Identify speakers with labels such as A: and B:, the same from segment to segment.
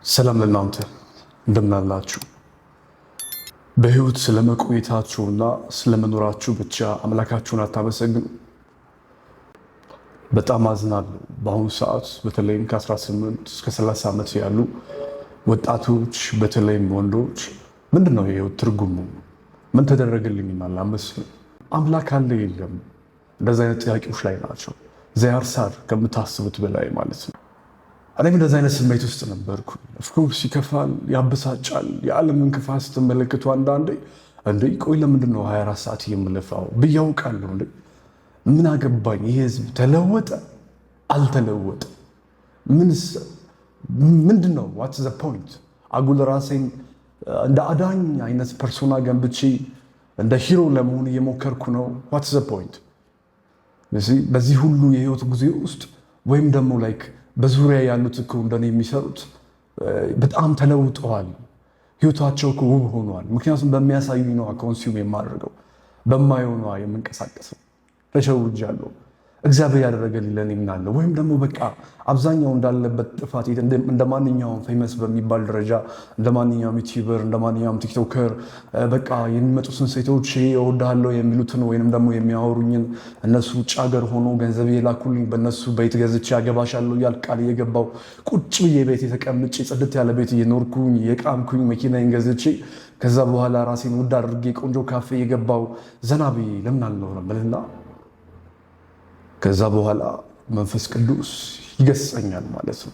A: ሰላም ለእናንተ እንደምናላችሁ። በህይወት ስለመቆየታችሁና ስለመኖራችሁ ብቻ አምላካችሁን አታመሰግኑ? በጣም አዝናለሁ። በአሁኑ ሰዓት በተለይም ከ18 እስከ 30 ዓመት ያሉ ወጣቶች በተለይም ወንዶች ምንድነው የህይወት ትርጉሙ? ምን ተደረገልኝ ይላል አመስል አምላክ አለ የለም? እንደዚህ አይነት ጥያቄዎች ላይ ናቸው። ዚያርሳር ከምታስቡት በላይ ማለት ነው። እኔም እንደዚህ አይነት ስሜት ውስጥ ነበርኩ። ኦፍኮርስ ይከፋል፣ ያበሳጫል። የዓለምን ክፋት ስትመለከቱ አንዳንዴ እንዴ ቆይ ለምንድን ነው 24 ሰዓት የምለፋው ብዬ አውቃለሁ። እንዴ ምን አገባኝ? ይሄ ህዝብ ተለወጠ አልተለወጠ ምንድን ነው? ዋትስ ዘ ፖይንት? አጉል ራሴን እንደ አዳኝ አይነት ፐርሶና ገንብቼ እንደ ሂሮ ለመሆን እየሞከርኩ ነው። ዋትስ ዘ ፖይንት? በዚህ ሁሉ የህይወት ጊዜ ውስጥ ወይም ደግሞ ላይክ በዙሪያ ያሉት እኮ እንደኔ የሚሰሩት በጣም ተለውጠዋል። ህይወታቸው እኮ ውብ ሆኗል። ምክንያቱም በሚያሳዩኝ ነው ኮንሱም የማደርገው፣ በማየው ነው የምንቀሳቀሰው። ተሸውጃለሁ። እግዚአብሔር ያደረገልኝ ለኔ ምናለ ወይም ደግሞ በቃ አብዛኛው እንዳለበት ጥፋት እንደ ማንኛውም ፌመስ በሚባል ደረጃ እንደ ማንኛውም ዩቲዩበር እንደ ማንኛውም ቲክቶከር በቃ የሚመጡትን ሴቶች እወድሃለሁ የሚሉትን ወይንም ደግሞ የሚያወሩኝን እነሱ ውጭ ሀገር ሆኖ ገንዘብ የላኩልኝ በእነሱ ቤት ገዝቼ ያገባሻለሁ እያልኩ ቃል እየገባው ቁጭ ብዬ ቤት የተቀምጬ ጽድት ያለ ቤት እየኖርኩኝ የቃምኩኝ መኪናዬን ገዝቼ ከዛ በኋላ ራሴን ውድ አድርጌ ቆንጆ ካፌ እየገባው ዘና ብዬ ለምን አልኖርም ብልና ከዛ በኋላ መንፈስ ቅዱስ ይገስጸኛል ማለት ነው።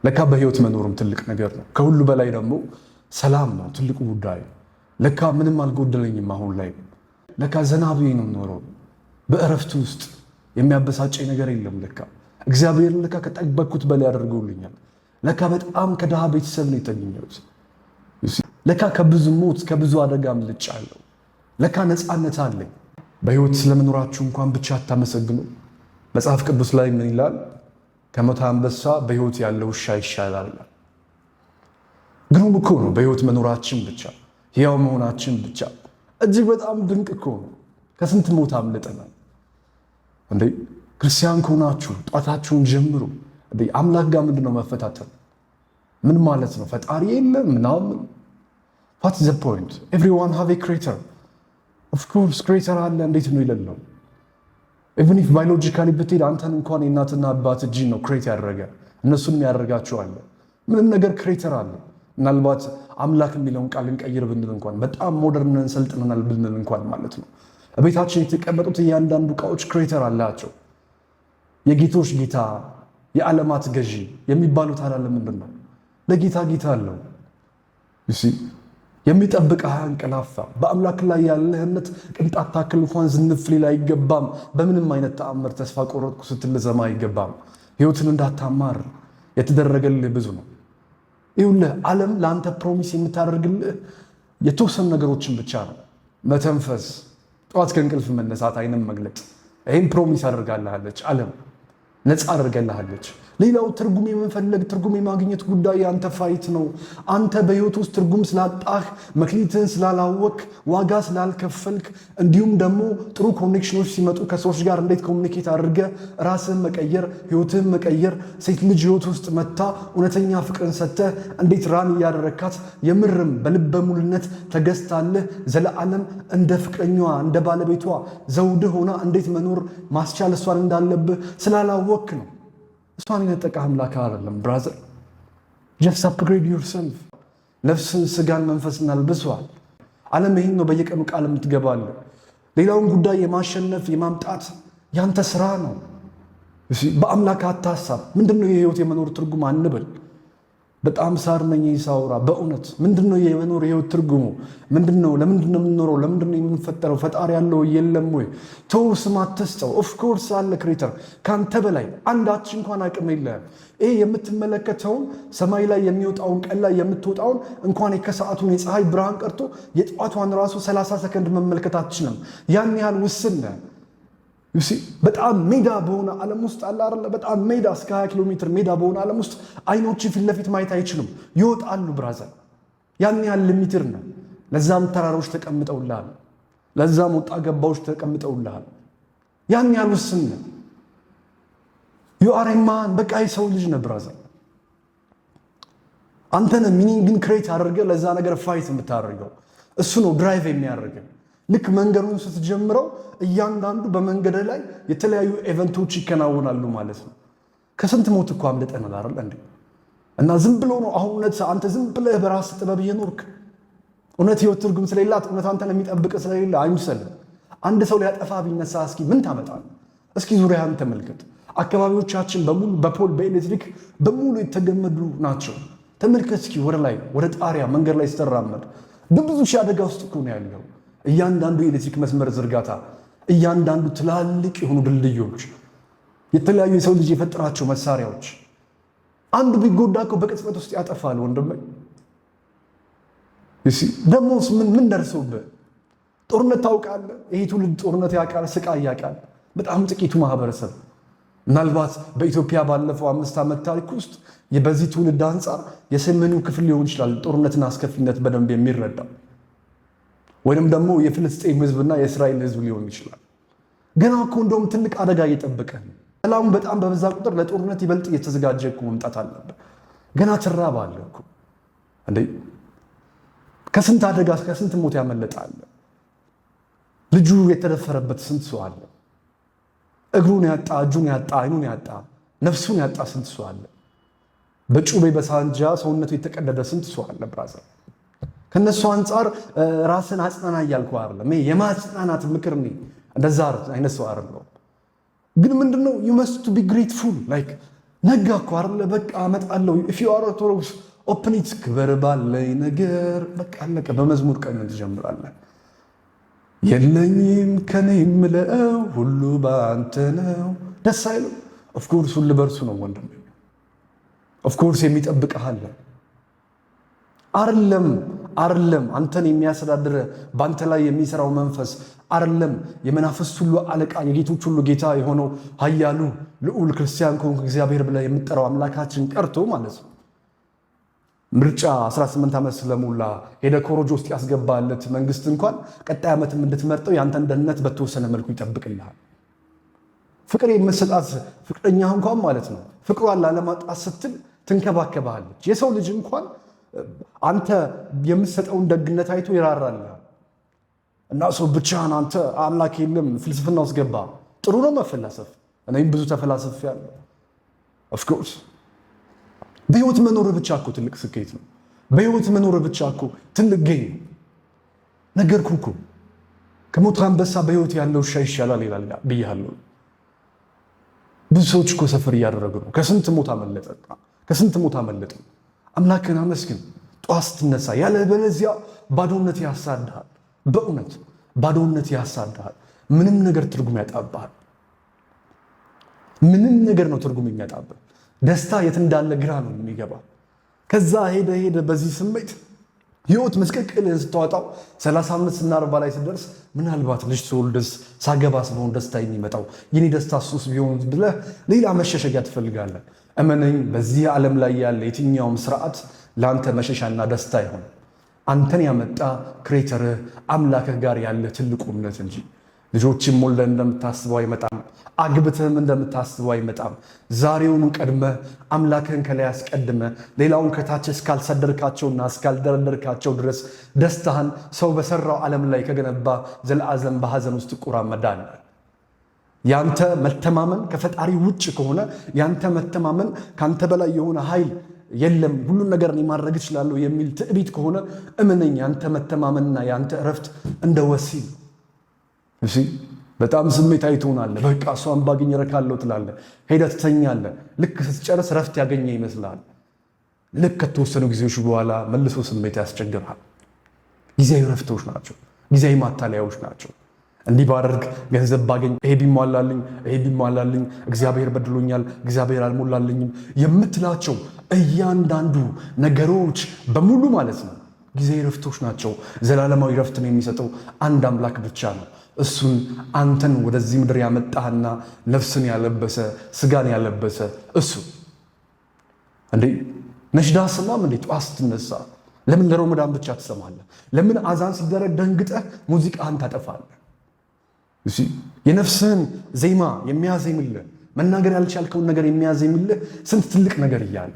A: ለካ በህይወት መኖርም ትልቅ ነገር ነው። ከሁሉ በላይ ደግሞ ሰላም ነው ትልቁ ጉዳይ። ለካ ምንም አልጎደለኝም አሁን ላይ። ለካ ዘና ብዬ ነው የምኖረው። በእረፍት ውስጥ የሚያበሳጨኝ ነገር የለም። ለካ እግዚአብሔር ለካ ከጠበቅኩት በላይ አድርገውልኛል። ለካ በጣም ከድሃ ቤተሰብ ነው የተገኘሁት። ለካ ከብዙ ሞት ከብዙ አደጋ አምልጫለሁ። ለካ ነፃነት አለኝ። በህይወት ስለመኖራችሁ እንኳን ብቻ አታመሰግኑ? መጽሐፍ ቅዱስ ላይ ምን ይላል? ከሞተ አንበሳ በህይወት ያለ ውሻ ይሻላል። ግሩም እኮ ነው። በህይወት መኖራችን ብቻ ሕያው መሆናችን ብቻ እጅግ በጣም ድንቅ እኮ ነው። ከስንት ሞት አምልጠናል እንዴ! ክርስቲያን ከሆናችሁ ጧታችሁን ጀምሩ። እንዴ አምላክ ጋር ምንድነው መፈታተን? ምን ማለት ነው? ፈጣሪ የለም ምናምን። what is the point? everyone have a creator. of course creator አለ። እንዴት ነው ይለለው? even if biologically ብትሄድ አንተን እንኳን የእናትና አባት እጅ ነው ክሬት ያደረገ፣ እነሱንም ያደረጋቸዋል። ምንም ነገር ክሬተር አለ። ምናልባት አምላክ የሚለውን ቃል እንቀይር ብንል እንኳን በጣም ሞደርን ሰልጥነናል ብንል እንኳን ማለት ነው ቤታችን የተቀመጡት እያንዳንዱ ዕቃዎች ክሬተር አላቸው። የጌቶች ጌታ የዓለማት ገዢ የሚባሉት አላለ ምንድን ነው? ለጌታ ጌታ አለው። የሚጠብቅህ አያንቀላፋም። በአምላክ ላይ ያለህ እምነት ቅንጣት ታክል እንኳን ዝንፍ ሊል አይገባም። በምንም አይነት ተአምር ተስፋ ቆረጥኩ ስትል ልሰማ አይገባም። ህይወትን እንዳታማር የተደረገልህ ብዙ ነው። ይኸውልህ ዓለም ለአንተ ፕሮሚስ የምታደርግልህ የተወሰኑ ነገሮችን ብቻ ነው። መተንፈስ፣ ጠዋት ከእንቅልፍ መነሳት፣ አይንም መግለጥ። ይህም ፕሮሚስ አደርጋልሃለች ዓለም፣ ነፃ አደርጋልሃለች። ሌላው ትርጉም የመፈለግ ትርጉም የማግኘት ጉዳይ አንተ ፋይት ነው። አንተ በህይወት ውስጥ ትርጉም ስላጣህ፣ መክሊትህን ስላላወቅ፣ ዋጋ ስላልከፈልክ፣ እንዲሁም ደግሞ ጥሩ ኮኔክሽኖች ሲመጡ ከሰዎች ጋር እንዴት ኮሚኒኬት አድርገህ ራስህን መቀየር፣ ህይወትህን መቀየር፣ ሴት ልጅ ህይወት ውስጥ መታ እውነተኛ ፍቅርን ሰጥተህ እንዴት ራን እያደረካት የምርም በልበ ሙሉነት ተገዝታለህ ዘለዓለም እንደ ፍቅረኛዋ እንደ ባለቤቷ ዘውድህ ሆና እንዴት መኖር ማስቻል እሷን እንዳለብህ ስላላወቅ ነው። እሷን የነጠቀ አምላክ አይደለም ብራዘር። just upgrade yourself። ነፍስን ስጋን መንፈስን አልብሰዋል። ዓለም ይህን ነው በየቀኑ ቃል የምትገባለ። ሌላውን ጉዳይ የማሸነፍ የማምጣት ያንተ ስራ ነው። በአምላክ አታሳብ። ምንድነው የህይወት የመኖር ትርጉም አንበል። በጣም ሳር ነኝ ሳውራ በእውነት ምንድነው የመኖር ህይወት ትርጉሙ? ምንድነው? ለምንድነው የምንኖረው? ለምንድነው የምንፈጠረው? ፈጣሪ ያለው የለም ወይ? ተው ስም አትስጠው። ኦፍ ኮርስ አለ ክሬተር። ካንተ በላይ አንዳች እንኳን አቅም የለህም። ይሄ የምትመለከተውን ሰማይ ላይ የሚወጣውን ቀን ላይ የምትወጣውን እንኳን የከሰዓቱን የፀሐይ ብርሃን ቀርቶ የጠዋቷን ራሱ 30 ሰከንድ መመልከት አትችልም። ያን ያህል ውስን ነህ። በጣም ሜዳ በሆነ ዓለም ውስጥ አለ አይደለ? በጣም ሜዳ እስከ 20 ኪሎ ሜትር ሜዳ በሆነ ዓለም ውስጥ አይኖች ፊት ለፊት ማየት አይችሉም፣ ይወጣሉ ብራዘር። ያን ያህል ሊሚትር ነው። ለዛም ተራሮች ተቀምጠውልሃል፣ ለዛም ወጣ ገባዎች ተቀምጠውልሃል። ያን ያህል ውስን ነው። ዩ አር ኤ ማን። በቃ የሰው ልጅ ነህ ብራዘር። አንተን ሚኒንግን ክሬት አድርገህ ለዛ ነገር ፋይት የምታደርገው እሱ ነው ድራይቭ የሚያደርገው። ልክ መንገዱን ስትጀምረው እያንዳንዱ በመንገድ ላይ የተለያዩ ኢቨንቶች ይከናወናሉ ማለት ነው። ከስንት ሞት እኮ አምልጠናል አይደል እንዴ? እና ዝም ብሎ ነው አሁን እውነት አንተ ዝም ብለህ በራስ ጥበብ እየኖርክ እውነት ህይወት ትርጉም ስለሌላት እውነት አንተን የሚጠብቅ ስለሌለ አይምሰልም። አንድ ሰው ሊያጠፋ ቢነሳ እስኪ ምን ታመጣለህ? እስኪ ዙሪያህን ተመልከት። አካባቢዎቻችን በሙሉ በፖል በኤሌክትሪክ በሙሉ የተገመዱ ናቸው። ተመልከት እስኪ ወደ ላይ ወደ ጣሪያ መንገድ ላይ ስተራመድ በብዙ ሺህ አደጋ ውስጥ እኮ ነው ያለው። እያንዳንዱ የኤሌክትሪክ መስመር ዝርጋታ፣ እያንዳንዱ ትላልቅ የሆኑ ድልድዮች፣ የተለያዩ የሰው ልጅ የፈጠራቸው መሳሪያዎች አንዱ ቢጎዳ እኮ በቅጽበት ውስጥ ያጠፋል። ወንድሜ ደሞስ ምን ደርሶብህ? ጦርነት ታውቃለህ? ይሄ ትውልድ ጦርነት ያውቃል፣ ስቃይ ያውቃል። በጣም ጥቂቱ ማህበረሰብ ምናልባት በኢትዮጵያ ባለፈው 5 ዓመት ታሪክ ውስጥ በዚህ ትውልድ አንጻር የሰሜኑ ክፍል ሊሆን ይችላል ጦርነትን አስከፊነት በደንብ የሚረዳው፣ ወይንም ደግሞ የፍልስጤም ህዝብና የእስራኤል ህዝብ ሊሆን ይችላል። ገና እኮ እንደውም ትልቅ አደጋ እየጠበቀ ነው። ሰላሙ በጣም በበዛ ቁጥር ለጦርነት ይበልጥ እየተዘጋጀ እኮ መምጣት አለበት። ገና ትራባለህ እኮ እንዴ! ከስንት አደጋ ከስንት ሞት ያመለጣል። ልጁ የተደፈረበት ስንት ሰው አለ? እግሩን ያጣ፣ እጁን ያጣ፣ አይኑን ያጣ፣ ነፍሱን ያጣ ስንት ሰው አለ? በጩቤ በሳንጃ ሰውነቱ የተቀደደ ስንት ሰው አለ? ብራዘር ከነሱ አንጻር ራስን አጽናና እያልኩ አይደለም። የማጽናናት ምክር ነው። እንደዛ አይነት ሰው አይደለም። ግን ምንድነው you must to be grateful like ነጋ እኮ አይደለ? በቃ አመጣለሁ if you are orthodox open it ክበር ባለኝ ነገር በቃ አለቀ። በመዝሙር ቀን ትጀምራለህ። የለኝም ከኔ የምለው ሁሉ በአንተ ነው። ደስ አይልም? ኦፍ ኮርስ ሁሉ በርሱ ነው ወንድም። ኦፍ ኮርስ የሚጠብቅህ አለ። አይደለም አንተን የሚያስተዳድር በአንተ ላይ የሚሰራው መንፈስ አይደለም የመናፍስት ሁሉ አለቃ የጌቶች ሁሉ ጌታ የሆነው ኃያሉ ልዑል ክርስቲያን ከሆንክ እግዚአብሔር ብለህ የምትጠራው አምላካችን ቀርቶ ማለት ነው ምርጫ 18 ዓመት ስለሞላ ሄደ ኮሮጆ ውስጥ ያስገባለት መንግስት እንኳን ቀጣይ ዓመትም እንድትመርጠው ያንተን ደህንነት በተወሰነ መልኩ ይጠብቅልሃል። ፍቅር የምትሰጣት ፍቅረኛ እንኳን ማለት ነው ፍቅሯን ላለማጣት ስትል ትንከባከባለች። የሰው ልጅ እንኳን አንተ የምትሰጠውን ደግነት አይቶ ይራራልሃል። እና ሰው ብቻህን አንተ አምላክ የለም ፍልስፍና ውስጥ ገባ። ጥሩ ነው መፈላሰፍ። እኔም ብዙ ተፈላሰፍ ያለው ኦፍ ኮርስ በህይወት መኖር ብቻ እኮ ትልቅ ስኬት ነው። በህይወት መኖር ብቻ እኮ ትልቅ ገኝ ነገርኩህ እኮ። ከሞት አንበሳ በህይወት ያለው ውሻ ይሻላል ይላል ብያለሁ። ብዙ ሰዎች እኮ ሰፈር እያደረጉ ነው። ከስንት ሞት አመለጠ። አምላክን አመስግን። ጧት ስትነሳ ያለበለዚያ ባዶነት ያሳድሃል። በእውነት ባዶነት ያሳድሃል። ምንም ነገር ትርጉም ያጣብሃል። ምንም ነገር ነው ትርጉም የሚያጣብህ። ደስታ የት እንዳለ ግራ ነው የሚገባ። ከዛ ሄደ በዚህ ስሜት ህይወት መስቀልቅልን ስትዋጣው 35 እና 40 ላይ ስትደርስ ምናልባት ልጅ ትወልድስ ሳገባስ በሆን ደስታ የሚመጣው የኔ ደስታ ሱስ ቢሆን ብለህ ሌላ መሸሸጊያ ትፈልጋለህ። እመነኝ በዚህ ዓለም ላይ ያለ የትኛውም ስርዓት ለአንተ መሸሻና ደስታ ይሆን አንተን ያመጣ ክሬተርህ አምላክህ ጋር ያለ ትልቁ እምነት እንጂ ልጆችም ወልደህ እንደምታስበው አይመጣም። አግብተህም እንደምታስበው አይመጣም። ዛሬውኑ ቀድመህ አምላክህን ከላይ አስቀድመህ ሌላውን ከታች እስካልሰደርካቸውና እስካልደረደርካቸው ድረስ ደስታህን ሰው በሰራው ዓለም ላይ ከገነባ ዘላለም በሐዘን ውስጥ ትቆራመዳለህ። ያንተ መተማመን ከፈጣሪ ውጭ ከሆነ ያንተ መተማመን ካንተ በላይ የሆነ ኃይል የለም ሁሉን ነገር እኔ ማድረግ እችላለሁ የሚል ትዕቢት ከሆነ እመነኝ ያንተ መተማመንና ያንተ እረፍት እንደ ወሲል እሺ በጣም ስሜታዊ ትሆናለህ። በቃ እሷን ባገኝ እረካለሁ ትላለህ። ሄደህ ትተኛለህ። ልክ ስትጨርስ እረፍት ያገኘ ይመስላል። ልክ ከተወሰኑ ጊዜዎች በኋላ መልሶ ስሜት ያስቸግራል። ጊዜያዊ እረፍቶች ናቸው። ጊዜያዊ ማታለያዎች ናቸው። እንዲህ ባደርግ ገንዘብ ባገኝ ይሄ ቢሟላልኝ እግዚአብሔር በድሎኛል፣ እግዚአብሔር አልሞላልኝም የምትላቸው እያንዳንዱ ነገሮች በሙሉ ማለት ነው ጊዜያዊ እረፍቶች ናቸው። ዘላለማዊ እረፍትን የሚሰጠው አንድ አምላክ ብቻ ነው። እሱን አንተን ወደዚህ ምድር ያመጣህና ነፍስን ያለበሰ ስጋን ያለበሰ እሱ እንዴ ነሽዳ ሰማም እንዴ ጧት ስትነሳ ለምን ለረመዳን ብቻ ትሰማለህ? ለምን አዛን ሲደረግ ደንግጠህ ሙዚቃህን ታጠፋለህ? እሺ የነፍስህን ዜማ የሚያዜምልህ መናገር ያልቻልከውን ነገር የሚያዜምልህ ስንት ትልቅ ነገር እያለ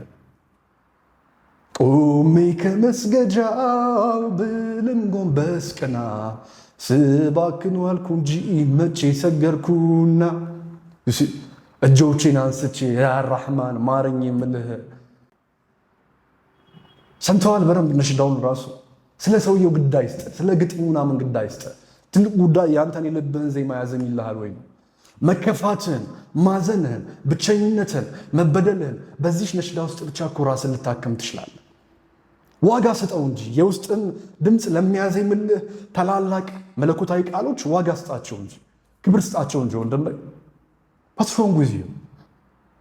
A: ቆሜ ከመስገጃው ብልም ጎንበስ ቀና ስባክን ዋልኩ እንጂ መቼ ሰገርኩና እጆቼን አንስቼ ያ ረሕማን ማረኝ የምልህ። ሰምተዋል በደንብ ነሽዳውን ራሱ ስለ ሰውየው ግዳይ ስጠ፣ ስለ ግጥሙ ምናምን ግዳይ ስጠ። ትልቅ ጉዳይ ያንተን የልብህን ዜማ ያዘኝልሃል ወይ? መከፋትህን፣ ማዘንህን፣ ብቸኝነትህን፣ መበደልህን በዚህ ነሽዳ ውስጥ ብቻ እኮ ራስን ልታከም ትችላለህ። ዋጋ ስጠው እንጂ የውስጥን ድምፅ ለሚያዜምልህ ታላላቅ መለኮታዊ ቃሎች ዋጋ ስጣቸው እንጂ ክብር ስጣቸው እንጂ። ወንድም ፓትሮን ጊዜ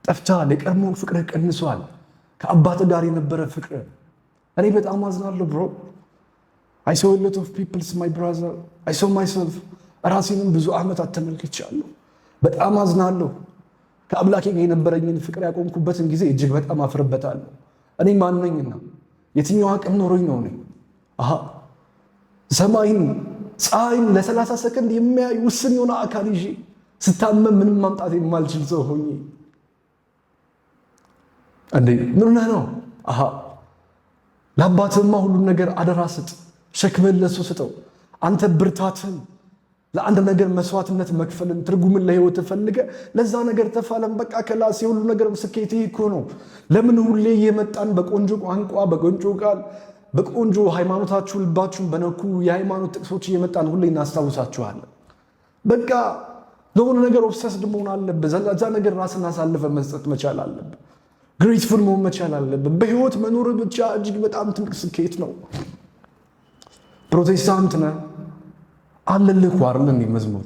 A: ጠፍተሃል። የቀድሞውን ፍቅርህ ቀንሷል። ከአባት ጋር የነበረ ፍቅር እኔ በጣም አዝናለሁ ብሮ። I saw a lot of people, my brother. I saw myself. ራሴንም ብዙ ዓመታት ተመልክቻለሁ። በጣም አዝናለሁ። ከአምላኬ ጋር የነበረኝን ፍቅር ያቆምኩበትን ጊዜ እጅግ በጣም አፍርበታለሁ። እኔ ማን ነኝና የትኛው አቅም ኖሮኝ ነው እኔ ሰማይን ፀሐይን ለ30 ሰከንድ የሚያይ ውስን የሆነ አካል ይዤ ስታመም ምንም ማምጣት የማልችል ሰው ሆኜ እንዴ ምን ነው? ለአባትህማ ሁሉን ነገር አደራ ስጥ፣ ሸክምህን ለእሱ ስጠው። አንተ ብርታትን ለአንድ ነገር መስዋዕትነት መክፈልን ትርጉምን ለህይወት ፈልገ ለዛ ነገር ተፋለም። በቃ ከላስ የሁሉ ነገር ስኬት እኮ ነው። ለምን ሁሌ እየመጣን በቆንጆ ቋንቋ በቆንጆ ቃል በቆንጆ ሃይማኖታችሁ ልባችሁን በነኩ የሃይማኖት ጥቅሶች እየመጣን ሁሌ እናስታውሳችኋለን? በቃ ለሆነ ነገር ኦብሰስድ መሆን አለብህ። ለዛ ነገር ራስን አሳልፈ መስጠት መቻል አለብህ። ግሬትፉል መሆን መቻል አለብህ። በህይወት መኖር ብቻ እጅግ በጣም ትልቅ ስኬት ነው። ፕሮቴስታንት ነህ አለልህ ኳርል እንዲ መዝሙር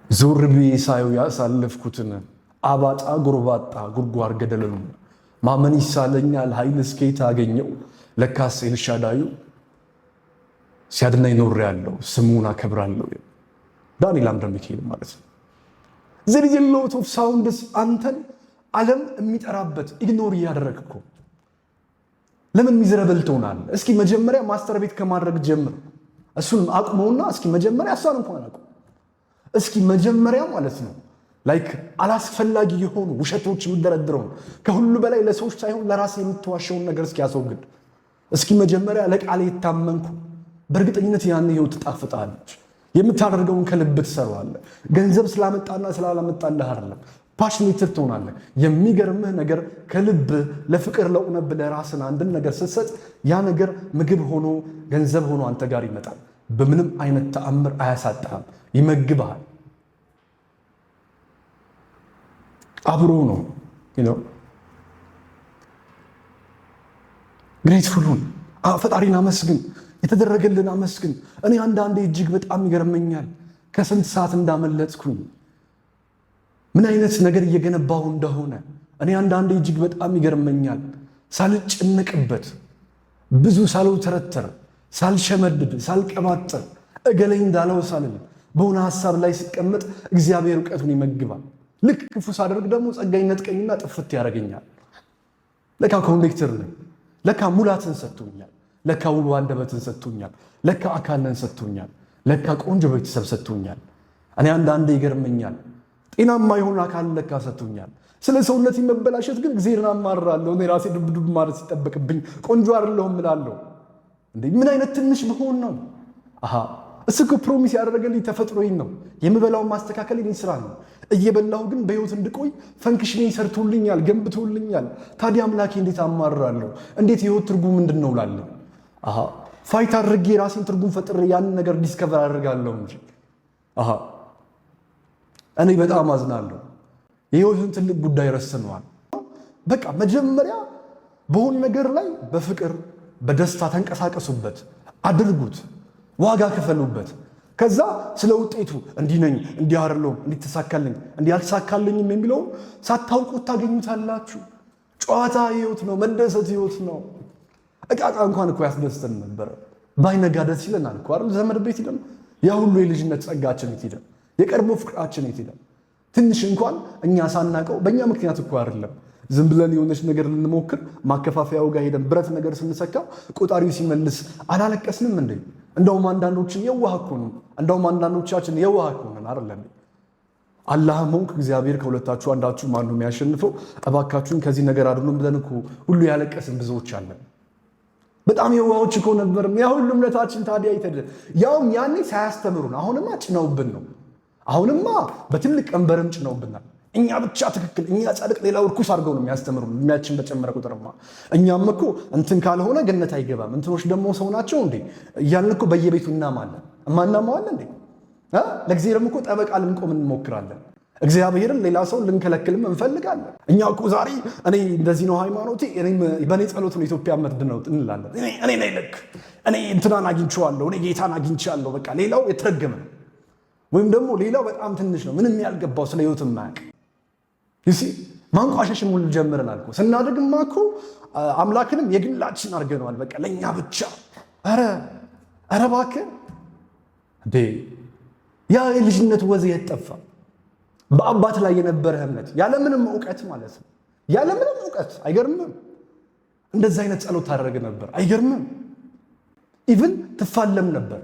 A: ዞር ብዬ ሳየው ያሳለፍኩትን አባጣ ጎርባጣ ጉድጓድ ገደልን ማመን ይሳለኛል ኃይል እስከየት አገኘው ለካስ ኤልሻዳዩ ሲያድነኝ ኖር ያለው ስሙን አከብራለሁ። ዳንኤል አምደ ሚካኤል ማለት ነው። there is a lot of sounds አንተን ዓለም የሚጠራበት ኢግኖር እያደረግኩ ለምን ሚዘረበል ትሆናለህ? እስኪ መጀመሪያ ማስተር ቤት ከማድረግ ጀምር። እሱን አቁመውና እስኪ መጀመሪያ እሷን እንኳን አቁም። እስኪ መጀመሪያ ማለት ነው ላይክ አላስፈላጊ የሆኑ ውሸቶች የሚደረድረው ከሁሉ በላይ ለሰዎች ሳይሆን ለራስ የምትዋሸውን ነገር እስኪ ያስወግድ። እስኪ መጀመሪያ ለቃሌ የታመንኩ በእርግጠኝነት ያን ህይወት ትጣፍጣለች። የምታደርገውን ከልብ ትሰራዋለህ። ገንዘብ ስላመጣና ስላላመጣልህ አይደለም፣ ፓሽኔትድ ትሆናለህ። የሚገርምህ ነገር ከልብ ለፍቅር ለእውነት ብለህ ራስን አንድን ነገር ስትሰጥ ያ ነገር ምግብ ሆኖ ገንዘብ ሆኖ አንተ ጋር ይመጣል። በምንም አይነት ተአምር አያሳጣህም፣ ይመግብሃል። አብሮ ነው ግሬትፉሉን ፈጣሪን አመስግን፣ የተደረገልን አመስግን። እኔ አንዳንዴ እጅግ በጣም ይገርመኛል ከስንት ሰዓት እንዳመለጥኩኝ ምን አይነት ነገር እየገነባው እንደሆነ። እኔ አንዳንዴ እጅግ በጣም ይገርመኛል ሳልጨነቅበት ብዙ ሳልተረተር ሳልሸመድድ ሳልቀባጥር እገለኝ እንዳለው ሳልል በሆነ ሐሳብ ላይ ሲቀመጥ እግዚአብሔር ዕውቀቱን ይመግባል። ልክ ክፉ ሳደርግ ደግሞ ጸጋኝ ነጥቀኝና ጥፍት ያደርገኛል። ለካ ኮኔክተር ነኝ፣ ለካ ሙላትን ሰጥቶኛል፣ ለካ ውብ አንደበትን ሰጥቶኛል፣ ለካ አካልን ሰጥቶኛል፣ ለካ ቆንጆ ቤተሰብ ሰጥቶኛል። እኔ አንዳንዴ ይገርመኛል ጤናማ የሆነ አካል ለካ ሰጥቶኛል። ስለ ሰውነት መበላሸት ግን እግዚአብሔርን አማርራለሁ። እኔ ራሴ ድብድብ ማለት ሲጠበቅብኝ ቆንጆ አይደለሁም እላለሁ። እንዴ ምን አይነት ትንሽ ብሆን ነው? እሱ እኮ ፕሮሚስ ያደረገልኝ ተፈጥሮዬን ነው። የምበላውን ማስተካከል የኔ ስራ ነው። እየበላሁ ግን በህይወት እንድቆይ ፈንክሽኔ ሰርቶልኛል፣ ገንብቶልኛል። ታዲያ አምላኬ እንዴት አማርራለሁ? እንዴት የህይወት ትርጉም ምንድን ነው እላለሁ። ፋይት አድርጌ ራሴን ትርጉም ፈጥሬ ያንን ነገር ዲስከቨር አድርጋለሁ እንጂ እኔ በጣም አዝናለሁ። የህይወትን ትልቅ ጉዳይ ረስነዋል። በቃ መጀመሪያ በሆነ ነገር ላይ በፍቅር በደስታ ተንቀሳቀሱበት፣ አድርጉት፣ ዋጋ ክፈሉበት። ከዛ ስለ ውጤቱ እንዲህ ነኝ እንዲህ አይደለሁም እንዲህ ተሳካልኝ እንዲህ አልተሳካልኝም የሚለውን ሳታውቁት ታገኙታላችሁ። ጨዋታ ህይወት ነው፣ መደሰት ህይወት ነው። እቃቃ እንኳን እኮ ያስደስተን ነበር። ባይነጋ ደስ ይለናል እኮ አይደል? ዘመድ ቤት ሄደን ያ ሁሉ የልጅነት ጸጋችን የት ሄደ? የቀድሞ ፍቅራችን የት ሄደ? ትንሽ እንኳን እኛ ሳናቀው በእኛ ምክንያት እኮ አይደለም ዝም ብለን የሆነች ነገር ልንሞክር ማከፋፈያው ጋር ሄደን ብረት ነገር ስንሰካው ቆጣሪው ሲመልስ አላለቀስንም እንዴ? እንደውም አንዳንዶችን የዋህ እኮ ነው። እንደውም አንዳንዶቻችን የዋህ እኮ ነን አይደለም? አላህም ሆንክ እግዚአብሔር ከሁለታችሁ አንዳችሁ ማን ነው የሚያሸንፈው? እባካችሁን ከዚህ ነገር አድኑን ብለን እኮ ሁሉ ያለቀስን ብዙዎች አለን። በጣም የዋሆች እኮ ነበርም። ያ ሁሉ እምነታችን ታዲያ ያውም ያኔ ሳያስተምሩን፣ አሁንማ ጭነውብን ነው። አሁንማ በትልቅ ቀንበርም ጭነውብናል። እኛ ብቻ ትክክል፣ እኛ ጻድቅ፣ ሌላው ርኩስ አድርገው ነው የሚያስተምሩን። እድሜያችን በጨመረ ቁጥርማ እኛም እኮ እንትን ካልሆነ ገነት አይገባም፣ እንትኖች ደግሞ ሰው ናቸው እንዴ እያልን እኮ በየቤቱ እናማለን። እማናማዋለን እንዴ? ለእግዚአብሔርም እኮ ጠበቃ ልንቆም እንሞክራለን። እግዚአብሔርን ሌላ ሰው ልንከለክልም እንፈልጋለን። እኛ እኮ ዛሬ እኔ እንደዚህ ነው ሃይማኖቴ፣ በእኔ ጸሎት ነው ኢትዮጵያ የምትድነው እንላለን። እኔ ላይ ልክ እኔ እንትናን አግኝቼዋለሁ፣ እኔ ጌታን አግኝቻለሁ፣ በቃ ሌላው የተረገመ ነው። ወይም ደግሞ ሌላው በጣም ትንሽ ነው፣ ምንም ያልገባው ስለ ህይወት የማያውቅ ይሲ ማንቋሸሽን ሙሉ ጀምረናል እኮ። ስናድግማ እኮ አምላክንም የግላችን አድርገነዋል። በቃ ለእኛ ብቻ። ኧረ እባክህ እንዴ! ያ የልጅነት ወዝ የጠፋ በአባት ላይ የነበረ እምነት ያለምንም እውቀት ማለት ነው። ያለምንም እውቀት አይገርምም? እንደዛ አይነት ጸሎት ታደርግ ነበር። አይገርምም? ኢቭን ትፋለም ነበር።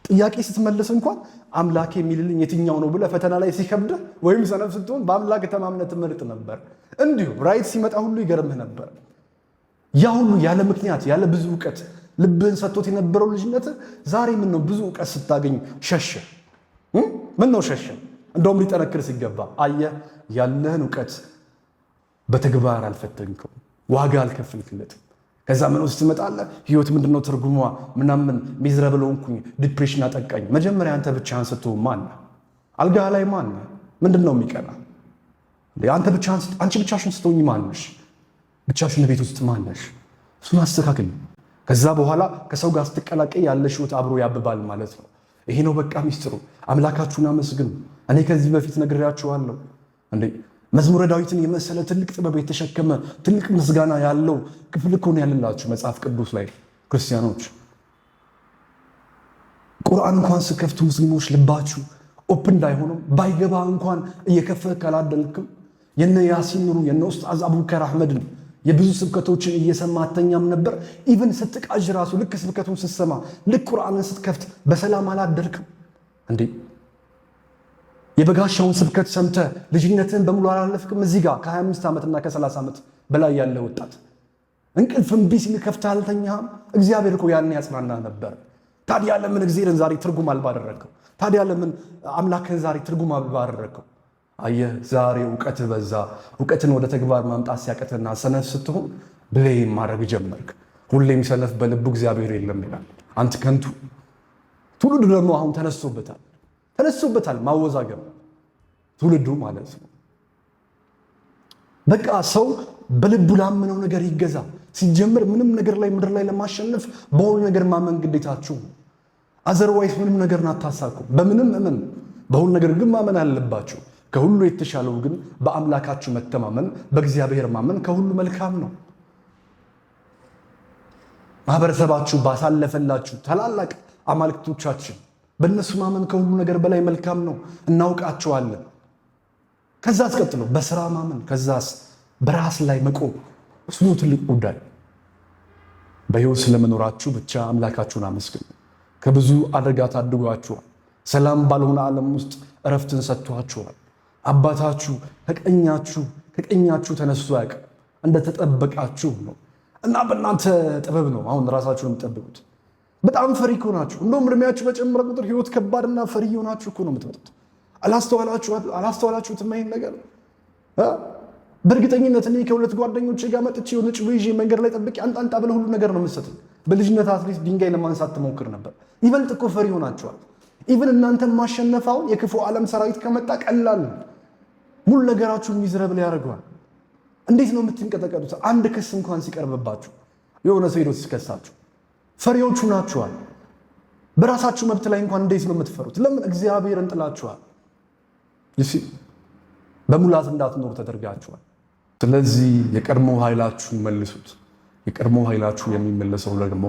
A: ጥያቄ ስትመልስ እንኳን አምላክ የሚልልኝ የትኛው ነው ብለህ ፈተና ላይ ሲከብድህ ወይም ሰነፍ ስትሆን በአምላክ ተማምነህ ትመርጥ ነበር። እንዲሁ ራይት ሲመጣ ሁሉ ይገርምህ ነበር። ያ ሁሉ ያለ ምክንያት ያለ ብዙ እውቀት ልብህን ሰጥቶት የነበረው ልጅነት ዛሬ ምን ነው ብዙ እውቀት ስታገኝ ሸሸ? ምን ነው ሸሸ? እንደውም ሊጠነክር ሲገባ አየህ፣ ያለህን እውቀት በተግባር አልፈተንከው፣ ዋጋ አልከፈልክለትም። ከዛ ምን ውስጥ ትመጣለህ? ህይወት ምንድነው ትርጉሟ? ምናምን ሚዝረብል ሆንኩኝ፣ ዲፕሬሽን አጠቃኝ። መጀመሪያ አንተ ብቻህን ስትሆን ማን ነህ? አልጋ ላይ ማን ነህ? ምንድነው የሚቀና? አንቺ ብቻሽን ስትሆኝ ማን ነሽ? ብቻሽን ቤት ውስጥ ማን ነሽ? እሱን አስተካክል። ከዛ በኋላ ከሰው ጋር ስትቀላቀይ ያለሽ ህይወት አብሮ ያብባል ማለት ነው። ይሄ ነው በቃ ሚስጥሩ። አምላካችሁን አመስግኑ። እኔ ከዚህ በፊት ነግሬያችኋለሁ እንዴ መዝሙረ ዳዊትን የመሰለ ትልቅ ጥበብ የተሸከመ ትልቅ ምስጋና ያለው ክፍል እኮ ነው ያለላችሁ መጽሐፍ ቅዱስ ላይ ክርስቲያኖች። ቁርአን እንኳን ስከፍቱ ሙስሊሞች ልባችሁ ኦፕን እንዳይሆንም ባይገባ እንኳን እየከፈተ ካላደልክም የነ ያሲን ኑሩ የነ ኡስታዝ አቡበከር አህመድን የብዙ ስብከቶችን እየሰማተኛም ነበር። ኢቭን ስትቃዥ ራሱ ልክ ስብከቱን ስትሰማ ልክ ቁርአንን ስትከፍት በሰላም አላደርክም እንዴ? የበጋሻውን ስብከት ሰምተ ልጅነትን በሙሉ አላለፍክም? እዚህ ጋር ከ25 ዓመትና ከ30 ዓመት በላይ ያለ ወጣት እንቅልፍ እምቢ ሲል ከፍተህ አልተኛህም? እግዚአብሔር እኮ ያን ያጽናና ነበር። ታዲያ ለምን እግዚአብሔርን ዛሬ ትርጉም አልባ አደረግከው? ታዲያ ለምን አምላክህን ዛሬ ትርጉም አልባ አደረግከው? አየህ፣ ዛሬ እውቀት በዛ። እውቀትን ወደ ተግባር ማምጣት ሲያቀትና ሰነፍ ስትሆን ብሌም ማድረግ ጀመርክ። ሁሌም ሰነፍ በልቡ እግዚአብሔር የለም ይላል። አንተ ከንቱ ትውልዱ ደግሞ አሁን ተነስቶበታል ማወዛገብ ትውልዱ ማለት ነው። በቃ ሰው በልቡ ላመነው ነገር ይገዛ። ሲጀምር ምንም ነገር ላይ ምድር ላይ ለማሸነፍ በሁሉ ነገር ማመን ግዴታችሁ። አዘርዋይስ ምንም ነገር አታሳኩ። በምንም እመን፣ በሁሉ ነገር ግን ማመን አለባችሁ። ከሁሉ የተሻለው ግን በአምላካችሁ መተማመን፣ በእግዚአብሔር ማመን ከሁሉ መልካም ነው። ማህበረሰባችሁ ባሳለፈላችሁ ታላላቅ አማልክቶቻችን በእነሱ ማመን ከሁሉ ነገር በላይ መልካም ነው። እናውቃቸዋለን። ከዛ አስቀጥሎ በስራ ማመን፣ ከዛስ በራስ ላይ መቆም። እሱ ነው ትልቅ ጉዳይ። በሕይወት ስለመኖራችሁ ብቻ አምላካችሁን አመስግኑ። ከብዙ አደጋ ታድጓችኋል። ሰላም ባልሆነ ዓለም ውስጥ እረፍትን ሰጥቷችኋል። አባታችሁ ከቀኛችሁ ተነስቶ ያውቃል። እንደተጠበቃችሁ ነው እና በእናንተ ጥበብ ነው አሁን ራሳችሁን የምትጠብቁት። በጣም ፈሪ እኮ ናችሁ። እንደውም እድሜያችሁ በጨመረ ቁጥር ህይወት ከባድና ፈሪ የሆናችሁ እኮ ነው የምትመጡት። አላስተዋላችሁትም ይሄን ነገር? በእርግጠኝነት እኔ ከሁለት ጓደኞቼ ጋር መጥቼ የሆነ ጭቦ ይዤ መንገድ ላይ ጠብቄ አንጣንጣ ብለህ ሁሉ ነገር ነው የምትሰጡት። በልጅነት አትሊስት ድንጋይ ለማንሳት ትሞክር ነበር። ይበልጥ እኮ ፈሪ ሆናችኋል። ኢቭን እናንተን ማሸነፋውን የክፉ ዓለም ሰራዊት ከመጣ ቀላል ሙሉ ነገራችሁ ሚዝረብል ያደርገዋል። እንዴት ነው የምትንቀጠቀጡት? አንድ ክስ እንኳን ሲቀርብባችሁ የሆነ ሰው ሄዶ ሲከሳችሁ ፈሪዎቹ ናችኋል። በራሳችሁ መብት ላይ እንኳን እንዴት ነው የምትፈሩት? ለምን? እግዚአብሔርን ጥላችኋል። በሙላት እንዳትኖሩ ተደርጋችኋል። ስለዚህ የቀድሞ ኃይላችሁን መልሱት። የቀድሞ ኃይላችሁ የሚመለሰው ደግሞ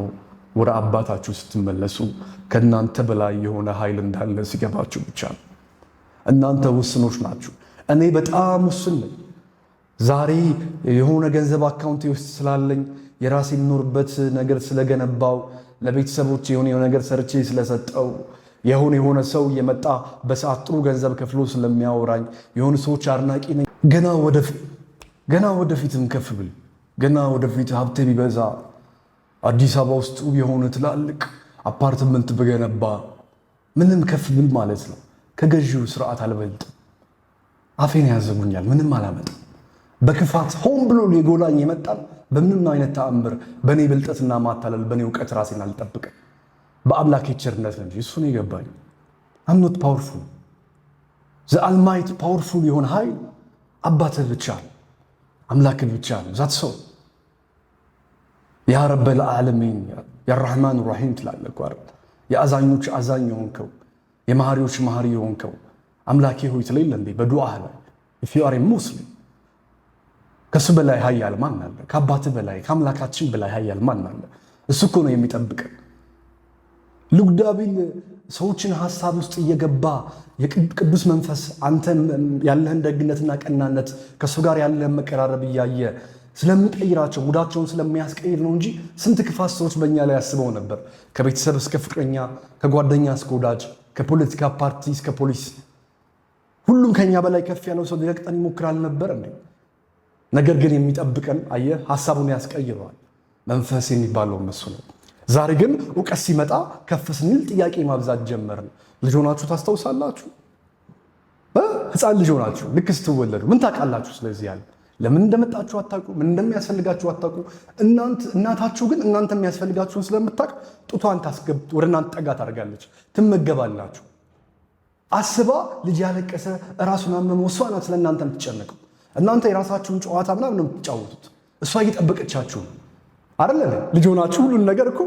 A: ወደ አባታችሁ ስትመለሱ ከእናንተ በላይ የሆነ ኃይል እንዳለ ሲገባችሁ ብቻ ነው። እናንተ ውስኖች ናችሁ። እኔ በጣም ውስን ነኝ። ዛሬ የሆነ ገንዘብ አካውንቴ ውስጥ ስላለኝ የራሴ የምኖርበት ነገር ስለገነባው ለቤተሰቦች የሆነ ነገር ሰርቼ ስለሰጠው የሆነ ሰው የመጣ በሰዓት ጥሩ ገንዘብ ከፍሎ ስለሚያወራኝ የሆኑ ሰዎች አድናቂ ነኝ። ገና ወደፊትም ከፍ ብል ገና ወደፊት ሀብቴ ቢበዛ አዲስ አበባ ውስጥ የሆነ ትላልቅ አፓርትመንት በገነባ ምንም ከፍ ብል ማለት ነው ከገዢው ስርዓት አልበልጥም። አፌን ያዘጉኛል፣ ምንም አላመጣም። በክፋት ሆን ብሎ ሊጎላኝ የመጣል በምንም አይነት ተአምር በእኔ ብልጠትና ማታለል በእኔ እውቀት ራሴን አልጠብቅም። በአምላክ ቸርነት እንጂ እሱን የገባኝ አምኖት ፓወርፉል ዘአልማይት ፓወርፉል የሆነ ኃይል አባትህ ብቻ ነው፣ አምላክህ ብቻ ነው። ዛት ሰው ያ ረበል ዓለሚን የራህማን ራሂም ትላለህ እኮ አይደል? የአዛኞች አዛኝ የሆንከው የመሐሪዎች መሐሪ የሆንከው አምላኬ ሆይ ትለይለ እንዴ በዱዓህ ላይ if you are a Muslim ከሱ በላይ ኃያል ማን አለ? ከአባትህ በላይ ከአምላካችን በላይ ኃያል ማን አለ? እሱ እኮ ነው የሚጠብቀን። ልጉዳቢል ሰዎችን ሐሳብ ውስጥ እየገባ የቅዱስ መንፈስ አንተ ያለህን ደግነትና ቀናነት ከሱ ጋር ያለህን መቀራረብ እያየ ስለሚቀይራቸው ሙዳቸውን ስለሚያስቀይር ነው እንጂ ስንት ክፋት ሰዎች በእኛ ላይ ያስበው ነበር። ከቤተሰብ እስከ ፍቅረኛ፣ ከጓደኛ እስከ ወዳጅ፣ ከፖለቲካ ፓርቲ እስከ ፖሊስ ሁሉም ከኛ በላይ ከፍ ያለው ሰው ሊረግጠን ይሞክራል ነበር እንዴ? ነገር ግን የሚጠብቀን አየህ ሐሳቡን ያስቀይረዋል። መንፈስ የሚባለው እሱ ነው። ዛሬ ግን እውቀት ሲመጣ ከፍ ስንል ጥያቄ ማብዛት ጀመርን። ልጅ ሆናችሁ ታስታውሳላችሁ? ሕፃን ልጅ ሆናችሁ ልክ ስትወለዱ ምን ታውቃላችሁ? ስለዚህ ያለ ለምን እንደመጣችሁ አታውቁ፣ ምን እንደሚያስፈልጋችሁ አታውቁ። እናታችሁ ግን እናንተ የሚያስፈልጋችሁን ስለምታውቅ ጡቷን ታስገብት ወደ እናንተ ጠጋ ታደርጋለች፣ ትመገባላችሁ። አስባ ልጅ ያለቀሰ ራሱን አመመው እሷ ናት ስለእናንተ የምትጨነቀው። እናንተ የራሳችሁን ጨዋታ ምናምን ነው የምትጫወቱት፣ እሷ እየጠበቀቻችሁ ነው አይደለ? ልጅ ሆናችሁ ሁሉን ነገር እኮ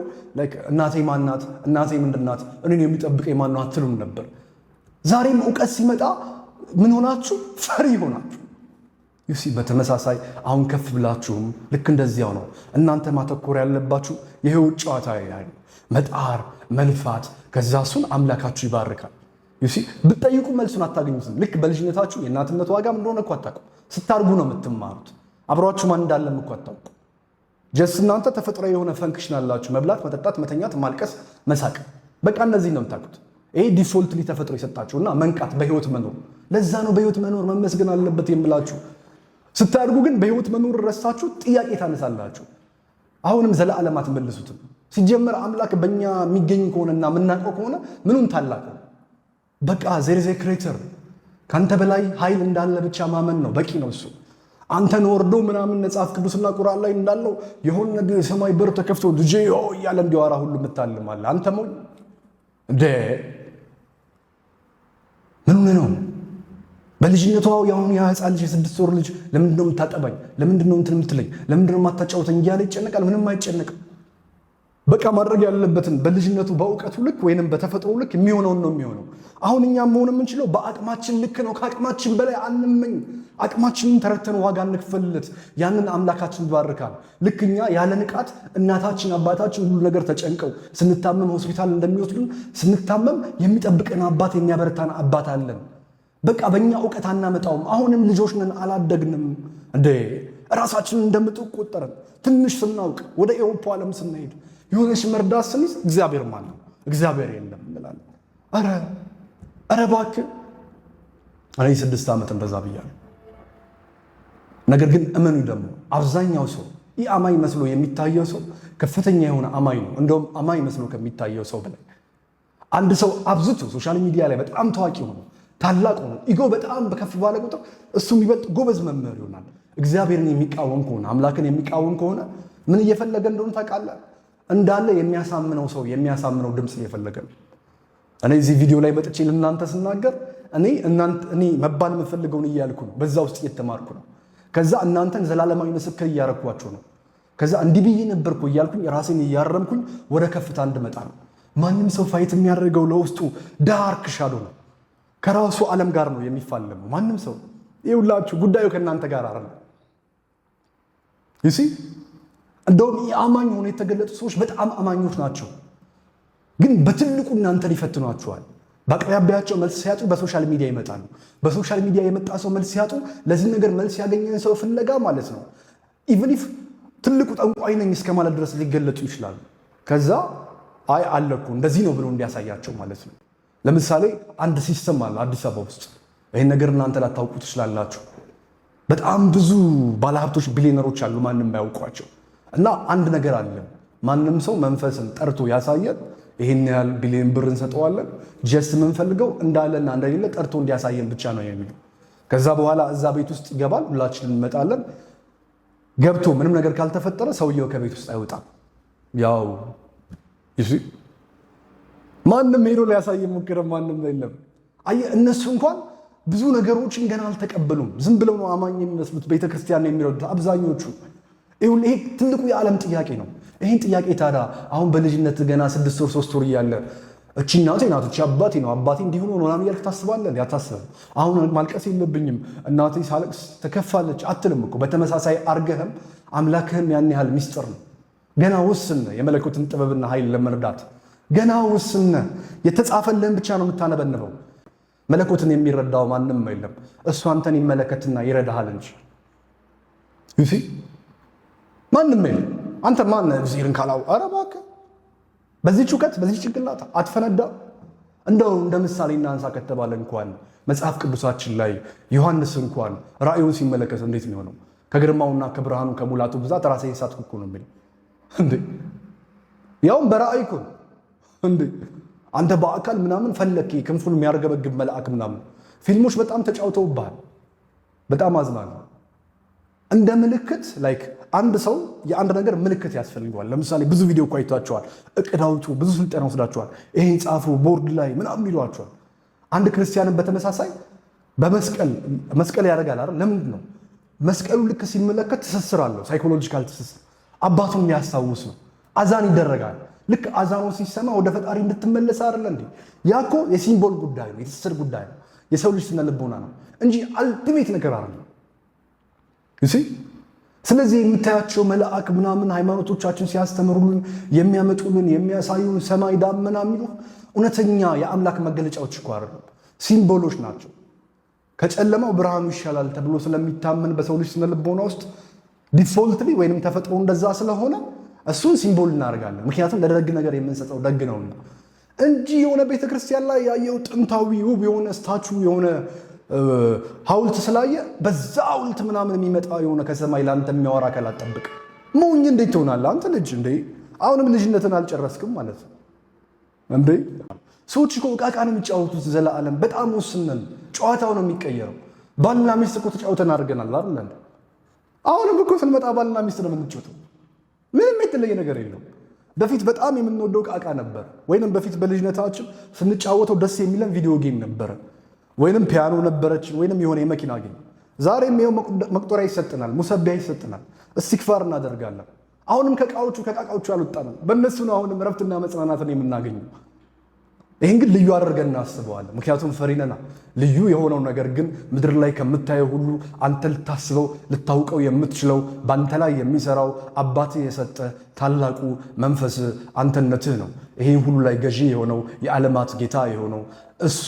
A: እናቴ ማናት፣ እናቴ ምንድናት፣ እኔን የሚጠብቀኝ ማን ነው አትሉም ነበር። ዛሬም እውቀት ሲመጣ ምን ሆናችሁ? ፈሪ ሆናችሁ። ይሲ በተመሳሳይ አሁን ከፍ ብላችሁም ልክ እንደዚያው ነው። እናንተ ማተኮር ያለባችሁ የህይወት ጨዋታ ላይ መጣር፣ መልፋት፣ ከዛ እሱን አምላካችሁ ይባርካል። ይሲ ብትጠይቁ መልሱን አታገኙትም። ልክ በልጅነታችሁ የእናትነት ዋጋ ምን እንደሆነ እኮ አታውቁም። ስታርጉ ነው የምትማሩት። አብሯችሁ ማን እንዳለም እኮ አታውቁ። ጀስት እናንተ ተፈጥሮ የሆነ ፈንክሽን አላችሁ፣ መብላት፣ መጠጣት፣ መተኛት፣ ማልቀስ፣ መሳቅ። በቃ እነዚህ ነው የምታውቁት። ይሄ ዲፎልትሊ ተፈጥሮ የሰጣችሁና መንቃት፣ በህይወት መኖር። ለዛ ነው በህይወት መኖር መመስገን አለበት የምላችሁ። ስታድጉ ግን በህይወት መኖር ረሳችሁ፣ ጥያቄ ታነሳላችሁ። አሁንም ዘለዓለም አትመልሱትም። ሲጀመር አምላክ በእኛ የሚገኝ ከሆነና የምናውቀው ከሆነ ምኑን ታላቅ ነው። በቃ ዜር ኢዝ ኤ ክሬተር። ከአንተ በላይ ኃይል እንዳለ ብቻ ማመን ነው በቂ ነው። እሱ አንተን ወርዶ ምናምን መጽሐፍ ቅዱስና ቁርአን ላይ እንዳለው የሆነ የሰማይ በር ተከፍቶ ልጄ እያለ እንዲያወራ ሁሉ የምታልማለህ አንተ ሞኝ እንደ ምን ነው? በልጅነቷ ያሁን የህፃን ልጅ የ6 ወር ልጅ ለምንድነው የምታጠባኝ? ለምንድነው እንትን የምትለኝ? ለምንድነው የማታጫውተኝ እያለ ይጨነቃል። ምንም አይጨነቅም። በቃ ማድረግ ያለበትን በልጅነቱ በእውቀቱ ልክ ወይንም በተፈጥሮ ልክ የሚሆነውን ነው የሚሆነው። አሁን እኛም መሆን የምንችለው በአቅማችን ልክ ነው። ከአቅማችን በላይ አንመኝ። አቅማችንን ተረተን ዋጋ እንክፈልለት። ያንን አምላካችን ይባርካል። ልክ እኛ ያለ ንቃት እናታችን አባታችን ሁሉ ነገር ተጨንቀው ስንታመም ሆስፒታል እንደሚወስዱን ስንታመም የሚጠብቀን አባት የሚያበረታን አባት አለን። በቃ በእኛ እውቀት አናመጣውም። አሁንም ልጆች ነን፣ አላደግንም። እንዴ ራሳችንን እንደምጥቅ ቆጠረን። ትንሽ ስናውቅ ወደ ኤውሮፓ ዓለም ስንሄድ የሆነች መርዳት ስንይዝ እግዚአብሔር ማለት እግዚአብሔር የለም እንላለን። ኧረ እባክህ እኔ 6 ዓመት እንደዛ ብያለሁ። ነገር ግን እመኑ ደግሞ አብዛኛው ሰው ይህ አማኝ መስሎ የሚታየው ሰው ከፍተኛ የሆነ አማኝ ነው። እንደውም አማኝ መስሎ ከሚታየው ሰው በላይ አንድ ሰው አብዝቶ ሶሻል ሚዲያ ላይ በጣም ታዋቂ ሆኖ ታላቅ ሆኖ ኢጎ በጣም በከፍ ባለ ቁጥር እሱ የሚበልጥ ጎበዝ መምህር ይሆናል። እግዚአብሔርን የሚቃወም ከሆነ አምላክን የሚቃወም ከሆነ ምን እየፈለገ እንደሆነ ታውቃለህ? እንዳለ የሚያሳምነው ሰው የሚያሳምነው ድምፅ እየፈለገ ነው። እኔ እዚህ ቪዲዮ ላይ መጥቼ ለእናንተ ስናገር እኔ መባል የምፈልገውን እያልኩ ነው። በዛ ውስጥ እየተማርኩ ነው። ከዛ እናንተን ዘላለማዊ ምስክር እያረኳቸው ነው። ከዛ እንዲህ ብዬ ነበርኩ እያልኩኝ ራሴን እያረምኩኝ ወደ ከፍታ እንድመጣ ነው። ማንም ሰው ፋይት የሚያደርገው ለውስጡ ዳርክ ሻዶ ነው። ከራሱ ዓለም ጋር ነው የሚፋለመው ማንም ሰው። ይኸውላችሁ ጉዳዩ ከእናንተ ጋር አይደለም። ይሲ እንደውም የአማኝ ሆነው የተገለጡ ሰዎች በጣም አማኞች ናቸው፣ ግን በትልቁ እናንተን ይፈትኗቸዋል። በአቅራቢያቸው መልስ ሲያጡ በሶሻል ሚዲያ ይመጣሉ። በሶሻል ሚዲያ የመጣ ሰው መልስ ሲያጡ ለዚህ ነገር መልስ ያገኘን ሰው ፍለጋ ማለት ነው ኢቭን ኢፍ ትልቁ ጠንቋይ ነኝ እስከ ማለት ድረስ ሊገለጡ ይችላሉ። ከዛ አይ አለኩ እንደዚህ ነው ብሎ እንዲያሳያቸው ማለት ነው። ለምሳሌ አንድ ሲስተም አለ አዲስ አበባ ውስጥ። ይህን ነገር እናንተ ላታውቁ ትችላላችሁ። በጣም ብዙ ባለሀብቶች ቢሊዮነሮች አሉ ማንም የማያውቋቸው። እና አንድ ነገር አለ። ማንም ሰው መንፈስን ጠርቶ ያሳየን ይህን ያህል ቢሊዮን ብር እንሰጠዋለን። ጀስት የምንፈልገው እንዳለና እንደሌለ ጠርቶ እንዲያሳየን ብቻ ነው የሚለው። ከዛ በኋላ እዛ ቤት ውስጥ ይገባል፣ ሁላችንም እንመጣለን። ገብቶ ምንም ነገር ካልተፈጠረ ሰውየው ከቤት ውስጥ አይወጣም። ያው ማንም ሄዶ ሊያሳይ ሞክረ ማንም የለም። አየህ እነሱ እንኳን ብዙ ነገሮችን ገና አልተቀበሉም። ዝም ብለው ነው አማኝ የሚመስሉት፣ ቤተክርስቲያን የሚረዱት አብዛኞቹ። ይሄ ትልቁ የዓለም ጥያቄ ነው። ይህን ጥያቄ ታዲያ አሁን በልጅነት ገና 6 ወር 3 ወር እያለ እቺ እናቴ ናት እቺ አባቴ ነው አባቴ እንዲሁ ነው ምናምን እያልክ ታስባለህ? ያታስብ። አሁን ማልቀስ የለብኝም እናቴ ሳለቅስ ተከፋለች አትልም እኮ። በተመሳሳይ አርገህም አምላክህም ያን ያህል ሚስጥር ነው። ገና ውስን የመለኮትን ጥበብና ኃይል ለመርዳት ገና ውስን የተጻፈልህን ብቻ ነው የምታነበንበው። መለኮትን የሚረዳው ማንም የለም። እሱ አንተን ይመለከትና ይረዳሃል እንጂ ይሲ ማንም የለም። አንተ ማን እግዚአብሔርን ካላው ኧረ እባክህ በዚህ ጩኸት በዚህ ጭንቅላት አትፈነዳ። እንደው እንደ ምሳሌ እናንሳ ከተባለ እንኳን መጽሐፍ ቅዱሳችን ላይ ዮሐንስ እንኳን ራእዩን ሲመለከት እንዴት ነው የሆነው? ከግርማውና ከብርሃኑ ከሙላቱ ብዛት ራሴን ሳትኩ እኮ ነው የሚለው እንዴ! ያውም በራእይ እኮ እንዴ! አንተ በአካል ምናምን ፈለክ ክንፉን የሚያርገበግብ መልአክ ምናምን ፊልሞች በጣም ተጫውተውብሃል። በጣም አዝናለሁ። እንደ ምልክት ላይክ አንድ ሰው የአንድ ነገር ምልክት ያስፈልገዋል። ለምሳሌ ብዙ ቪዲዮ እኮ አይታችኋል። እቅድ አውጡ፣ ብዙ ስልጠና ወስዳችኋል። ይሄን ጻፉ ቦርድ ላይ ምናምን ይሏችኋል። አንድ ክርስቲያንን በተመሳሳይ መስቀል ያደርጋል አይደል? ለምንድን ነው መስቀሉ? ልክ ሲመለከት ትስስር አለው፣ ሳይኮሎጂካል ትስስር፣ አባቱን የሚያስታውስ ነው። አዛን ይደረጋል። ልክ አዛኑ ሲሰማ ወደ ፈጣሪ እንድትመለስ አይደል እንዴ? ያ እኮ የሲምቦል ጉዳይ ነው፣ የትስስር ጉዳይ ነው፣ የሰው ልጅ ስነ ልቦና ነው እንጂ አልቲሜት ነገር አይደለም። እሺ ስለዚህ የምታያቸው መልአክ ምናምን ሃይማኖቶቻችን ሲያስተምሩልን የሚያመጡልን የሚያሳዩን ሰማይ ዳመና የሚሉ እውነተኛ የአምላክ መገለጫዎች እኮ አይደሉም፣ ሲምቦሎች ናቸው። ከጨለማው ብርሃኑ ይሻላል ተብሎ ስለሚታመን በሰው ልጅ ስነ ልቦና ውስጥ ዲፎልትሊ ወይንም ተፈጥሮ እንደዛ ስለሆነ እሱን ሲምቦል እናደርጋለን። ምክንያቱም ለደግ ነገር የምንሰጠው ደግ ነውና እንጂ የሆነ ቤተክርስቲያን ላይ ያየው ጥንታዊ ውብ የሆነ ስታቹ የሆነ ሐውልት ስላየ በዛ ሐውልት ምናምን የሚመጣ የሆነ ከሰማይ ላንተ የሚያወራ አካል አጠብቅ። ሞኝ እንዴት ትሆናለህ አንተ ልጅ እንዴ? አሁንም ልጅነትን አልጨረስክም ማለት ነው እንዴ? ሰዎች እኮ ዕቃ ነው የሚጫወቱት ዘላለም። በጣም ውስነን፣ ጨዋታው ነው የሚቀየረው። ባልና ሚስት እኮ ተጫውተን አድርገናል አይደል? አሁንም እኮ ስንመጣ ባልና ሚስት ነው የምንጫወተው። ምንም የተለየ ነገር የለውም። በፊት በጣም የምንወደው ዕቃ ነበር፣ ወይንም በፊት በልጅነታችን ስንጫወተው ደስ የሚለን ቪዲዮ ጌም ነበረ፣ ወይንም ፒያኖ ነበረች፣ ወይንም የሆነ የመኪና ጌም። ዛሬም ይኸው መቁጠሪያ ይሰጥናል፣ ሙሰቢያ ይሰጥናል፣ እስቲክፋር እናደርጋለን። አሁንም ከዕቃዎቹ አልወጣንም። በእነሱ ነው አሁንም ረፍትና መጽናናትን የምናገኘው። ይህን ግን ልዩ አድርገን እናስበዋለን፣ ምክንያቱም ፈሪ ነና። ልዩ የሆነው ነገር ግን ምድር ላይ ከምታየው ሁሉ አንተ ልታስበው ልታውቀው የምትችለው በአንተ ላይ የሚሰራው አባትህ የሰጠ ታላቁ መንፈስ አንተነትህ ነው። ይህን ሁሉ ላይ ገዢ የሆነው የዓለማት ጌታ የሆነው እሱ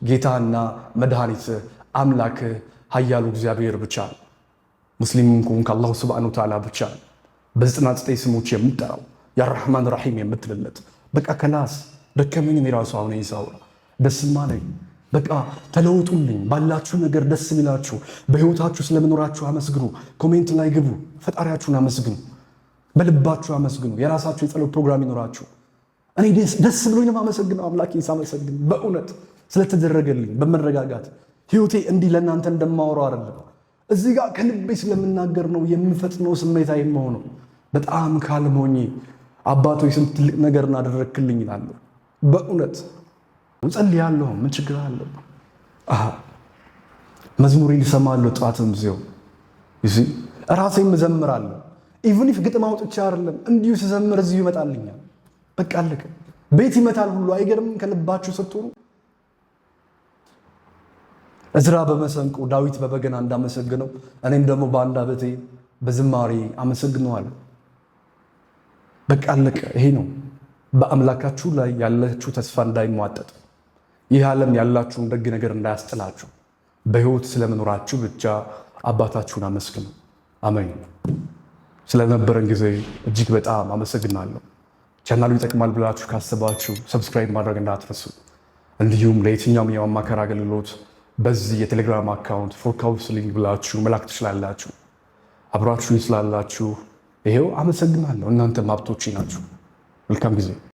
A: ጌታና መድኃኒትህ አምላክህ ኃያሉ እግዚአብሔር ብቻ ነው። ሙስሊም ከሆንክ አላሁ ሱብሓነሁ ወተዓላ ብቻ ነው። በ99 ስሞች የምትጠራው ያራህማን ራሒም የምትልለት በቃ ከላስ ደከመኝ እኔ ራሱ አሁን ይሳው ደስማ ነኝ። በቃ ተለውጡልኝ። ባላችሁ ነገር ደስ ይላችሁ። በህይወታችሁ ስለመኖራችሁ አመስግኑ። ኮሜንት ላይ ግቡ። ፈጣሪያችሁን አመስግኑ። በልባችሁ አመስግኑ። የራሳችሁ የጸሎት ፕሮግራም ይኖራችሁ። እኔ ደስ ብሎኝ ነው የማመሰግነው አምላኬን ሳመሰግን በእውነት ስለተደረገልኝ በመረጋጋት ህይወቴ እንዲህ ለእናንተ እንደማወራው አይደለም። እዚህ ጋር ከልቤ ስለምናገር ነው የምፈጥነው ስሜታዊ የምሆነው። በጣም ካልሞኝ አባቶች ስንት ትልቅ ነገር እናደረክልኝ ይላሉ። በእውነት እንጸልያለሁ። ምን ችግር አለው? መዝሙሬን እሰማለሁ ጠዋትም ዚው ይዚ ራሴም እዘምራለሁ። ኢቭን ኢፍ ግጥም አውጥቼ አይደለም እንዲሁ ስዘምር እዚሁ ይመጣልኛል። በቃ አለቀ። ቤት ይመታል ሁሉ አይገርም? ከልባችሁ ስትሆኑ እዝራ በመሰንቆ ዳዊት በበገና እንዳመሰግነው እኔም ደግሞ በአንደበቴ በዝማሬ አመሰግነዋለሁ። በቃ አለቀ። ይሄ ነው በአምላካችሁ ላይ ያላችሁ ተስፋ እንዳይሟጠጥ፣ ይህ ዓለም ያላችሁን ደግ ነገር እንዳያስጥላችሁ፣ በህይወት ስለመኖራችሁ ብቻ አባታችሁን አመስግኑ። አሜን። ስለነበረን ጊዜ እጅግ በጣም አመሰግናለሁ። ቻናሉ ይጠቅማል ብላችሁ ካሰባችሁ ሰብስክራይብ ማድረግ እንዳትረሱ። እንዲሁም ለየትኛውም የማማከር አገልግሎት በዚህ የቴሌግራም አካውንት ፎር ካውንስሊንግ ብላችሁ መላክ ትችላላችሁ። አብራችሁኝ ስላላችሁ ይሄው አመሰግናለሁ። እናንተ ሀብቶቼ ናችሁ። መልካም ጊዜ